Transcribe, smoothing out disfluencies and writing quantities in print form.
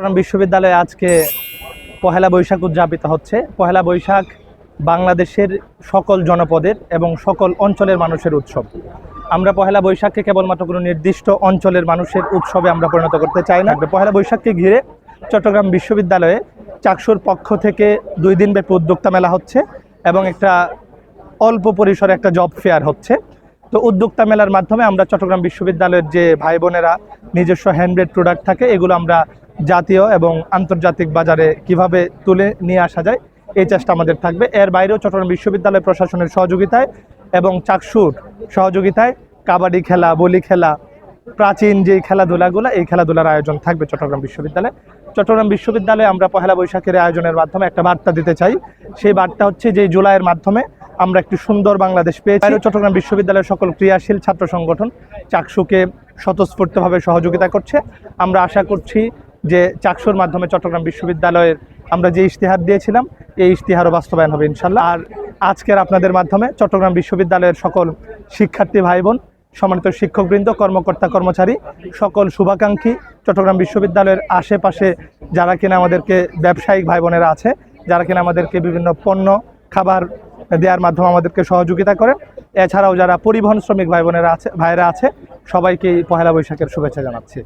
চট্টগ্রাম বিশ্ববিদ্যালয়ে আজকে পহেলা বৈশাখ উদযাপিত হচ্ছে। পহেলা বৈশাখ বাংলাদেশের সকল জনপদের এবং সকল অঞ্চলের মানুষের উৎসব। আমরা পহেলা বৈশাখকে কেবলমাত্র কোনো নির্দিষ্ট অঞ্চলের মানুষের উৎসবে আমরা পরিণত করতে চাই না। পহেলা বৈশাখকে ঘিরে চট্টগ্রাম বিশ্ববিদ্যালয়ে চাকসুর পক্ষ থেকে 2 দিনব্যাপী উদ্যোক্তা মেলা হচ্ছে এবং একটা অল্প পরিসরে একটা জব ফেয়ার হচ্ছে। তো উদ্যোক্তা মেলার মাধ্যমে আমরা চট্টগ্রাম বিশ্ববিদ্যালয়ের যে ভাই বোনেরা নিজস্ব হ্যান্ডমেড প্রোডাক্ট থাকে এগুলো আমরা জাতীয় এবং আন্তর্জাতিক বাজারে কিভাবে তুলে নিয়ে আসা যায় এই চেষ্টা আমাদের থাকবে। এর বাইরেও চট্টগ্রাম বিশ্ববিদ্যালয় প্রশাসনের সহযোগিতায় এবং চাকসুর সহযোগিতায় কাবাডি খেলা, বলি খেলা, প্রাচীন যে খেলাধুলাগুলো এই খেলাধুলার আয়োজন থাকবে চট্টগ্রাম বিশ্ববিদ্যালয়ে। চট্টগ্রাম বিশ্ববিদ্যালয়ে আমরা পহেলা বৈশাখের আয়োজনের মাধ্যমে একটা বার্তা দিতে চাই। সেই বার্তা হচ্ছে যে জুলাইয়ের মাধ্যমে আমরা একটি সুন্দর বাংলাদেশ পেয়েছি। চট্টগ্রাম বিশ্ববিদ্যালয়ের সকল ক্রিয়াশীল ছাত্র সংগঠন চাকসুকে স্বতঃস্ফূর্তভাবে সহযোগিতা করছে। আমরা আশা করছি যে চাকসুর মাধ্যমে চট্টগ্রাম বিশ্ববিদ্যালয়ের আমরা যে ইশতেহার দিয়েছিলাম এই ইশতেহারও বাস্তবায়ন হবে ইনশাল্লাহ। আর আজকের আপনাদের মাধ্যমে চট্টগ্রাম বিশ্ববিদ্যালয়ের সকল শিক্ষার্থী ভাই বোন, সম্মানিত শিক্ষকবৃন্দ, কর্মকর্তা কর্মচারী, সকল শুভাকাঙ্ক্ষী, চট্টগ্রাম বিশ্ববিদ্যালয়ের আশেপাশে যারা কিনা আমাদেরকে ব্যবসায়িক ভাই বোনেরা আছে, যারা কিনা আমাদেরকে বিভিন্ন পণ্য খাবার দেওয়ার মাধ্যমে আমাদেরকে সহযোগিতা করে, এছাড়াও যারা পরিবহন শ্রমিক ভাই বোনেরা আছে, ভাইয়েরা আছে, সবাইকে পহেলা বৈশাখের শুভেচ্ছা জানাচ্ছি।